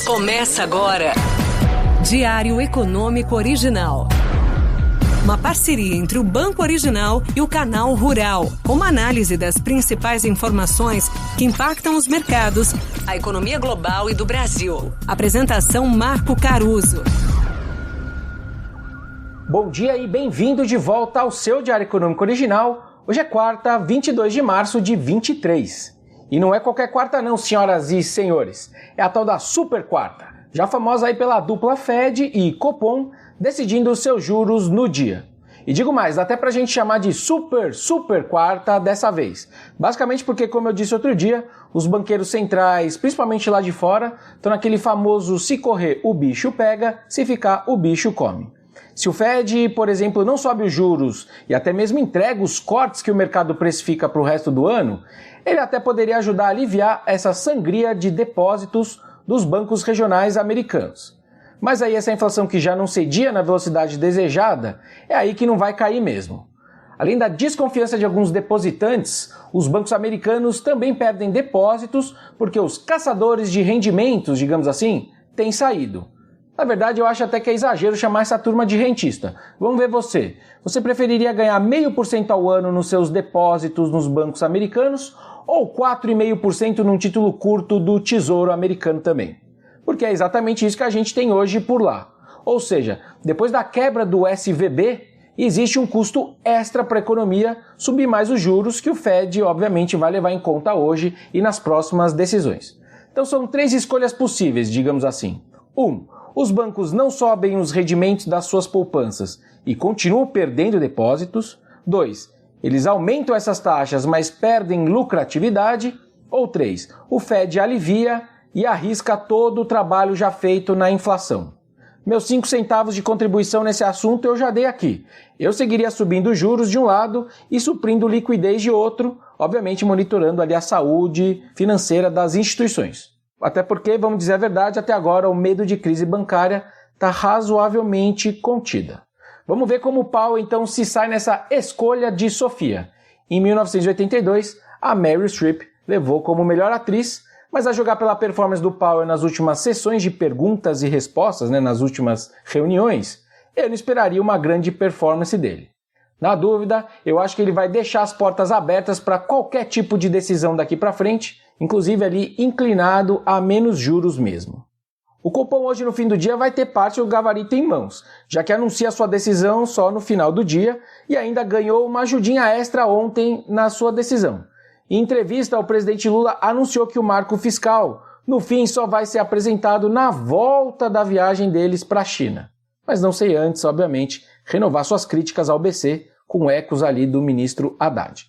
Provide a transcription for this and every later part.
Começa agora. Diário Econômico Original. Uma parceria entre o Banco Original e o Canal Rural, com uma análise das principais informações que impactam os mercados, a economia global e do Brasil. Apresentação Marco Caruso. Bom dia e bem-vindo de volta ao seu Diário Econômico Original. Hoje é quarta, 22 de março de 23. E não é qualquer quarta não, senhoras e senhores. É a tal da super quarta, já famosa aí pela dupla Fed e Copom decidindo os seus juros no dia. E digo mais, dá até pra gente chamar de super quarta dessa vez. Basicamente porque, como eu disse outro dia, os banqueiros centrais, principalmente lá de fora, estão naquele famoso se correr o bicho pega, se ficar o bicho come. Se o Fed, por exemplo, não sobe os juros e até mesmo entrega os cortes que o mercado precifica para o resto do ano, ele até poderia ajudar a aliviar essa sangria de depósitos dos bancos regionais americanos. Mas aí essa inflação que já não cedia na velocidade desejada, é aí que não vai cair mesmo. Além da desconfiança de alguns depositantes, os bancos americanos também perdem depósitos porque os caçadores de rendimentos, digamos assim, têm saído. Na verdade, eu acho até que é exagero chamar essa turma de rentista. Vamos ver você. Você preferiria ganhar 0,5% ao ano nos seus depósitos nos bancos americanos ou 4,5% num título curto do Tesouro americano também? Porque é exatamente isso que a gente tem hoje por lá. Ou seja, depois da quebra do SVB, existe um custo extra para a economia subir mais os juros que o Fed, obviamente, vai levar em conta hoje e nas próximas decisões. Então são três escolhas possíveis, digamos assim. 1. Os bancos não sobem os rendimentos das suas poupanças e continuam perdendo depósitos. 2. Eles aumentam essas taxas, mas perdem lucratividade. Ou 3. O Fed alivia e arrisca todo o trabalho já feito na inflação. Meus 5 centavos de contribuição nesse assunto eu já dei aqui. Eu seguiria subindo os juros de um lado e suprindo liquidez de outro, obviamente monitorando ali a saúde financeira das instituições. Até porque, vamos dizer a verdade, até agora o medo de crise bancária está razoavelmente contida. Vamos ver como o Powell então se sai nessa escolha de Sofia. Em 1982, a Meryl Streep levou como melhor atriz, mas a jogar pela performance do Powell nas últimas sessões de perguntas e respostas, nas últimas reuniões, eu não esperaria uma grande performance dele. Na dúvida, eu acho que ele vai deixar as portas abertas para qualquer tipo de decisão daqui para frente, inclusive ali inclinado a menos juros mesmo. O Copom hoje no fim do dia vai ter parte do gabarito em mãos, já que anuncia sua decisão só no final do dia e ainda ganhou uma ajudinha extra ontem na sua decisão. Em entrevista, o presidente Lula anunciou que o marco fiscal, no fim, só vai ser apresentado na volta da viagem deles para a China. Mas não sei antes, obviamente, renovar suas críticas ao BC com ecos ali do ministro Haddad.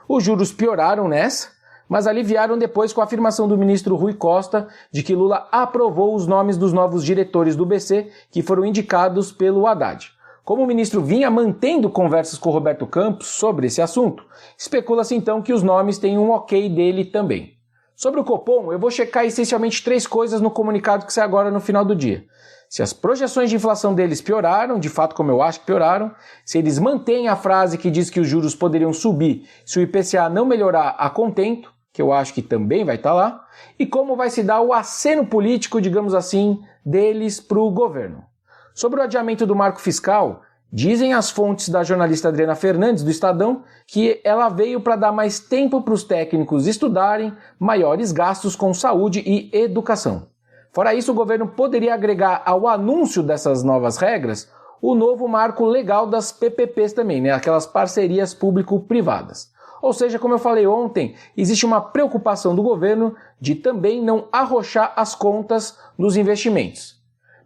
Os juros pioraram nessa, mas aliviaram depois com a afirmação do ministro Rui Costa de que Lula aprovou os nomes dos novos diretores do BC que foram indicados pelo Haddad. Como o ministro vinha mantendo conversas com Roberto Campos sobre esse assunto, especula-se então que os nomes têm um ok dele também. Sobre o Copom, eu vou checar essencialmente 3 coisas no comunicado que sai agora no final do dia. Se as projeções de inflação deles pioraram, de fato como eu acho que pioraram, se eles mantêm a frase que diz que os juros poderiam subir se o IPCA não melhorar a contento, que eu acho que também vai estar lá, e como vai se dar o aceno político, digamos assim, deles para o governo. Sobre o adiamento do marco fiscal, dizem as fontes da jornalista Adriana Fernandes, do Estadão, que ela veio para dar mais tempo para os técnicos estudarem maiores gastos com saúde e educação. Fora isso, o governo poderia agregar ao anúncio dessas novas regras o novo marco legal das PPPs também, aquelas parcerias público-privadas. Ou seja, como eu falei ontem, existe uma preocupação do governo de também não arrochar as contas dos investimentos.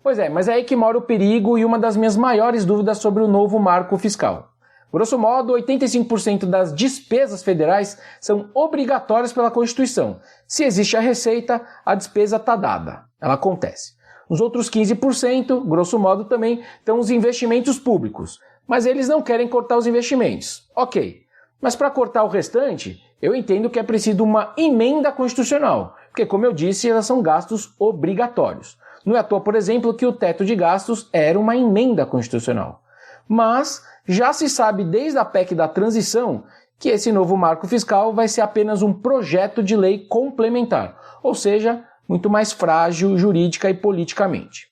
Pois é, mas é aí que mora o perigo e uma das minhas maiores dúvidas sobre o novo marco fiscal. Grosso modo, 85% das despesas federais são obrigatórias pela Constituição. Se existe a receita, a despesa está dada. Ela acontece. Nos outros 15%, grosso modo também, estão os investimentos públicos. Mas eles não querem cortar os investimentos. Ok. Mas para cortar o restante, eu entendo que é preciso uma emenda constitucional. Porque, como eu disse, elas são gastos obrigatórios. Não é à toa, por exemplo, que o teto de gastos era uma emenda constitucional. Mas já se sabe desde a PEC da transição que esse novo marco fiscal vai ser apenas um projeto de lei complementar, ou seja, muito mais frágil jurídica e politicamente.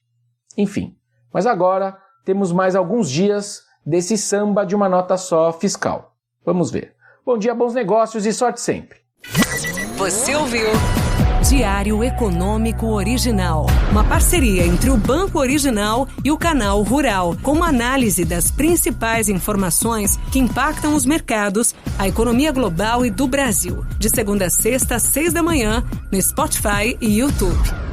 Enfim, mas agora temos mais alguns dias desse samba de uma nota só fiscal. Vamos ver. Bom dia, bons negócios e sorte sempre. Você ouviu Diário Econômico Original, uma parceria entre o Banco Original e o Canal Rural, com uma análise das principais informações que impactam os mercados, a economia global e do Brasil. De segunda a sexta, às 6 da manhã, no Spotify e YouTube.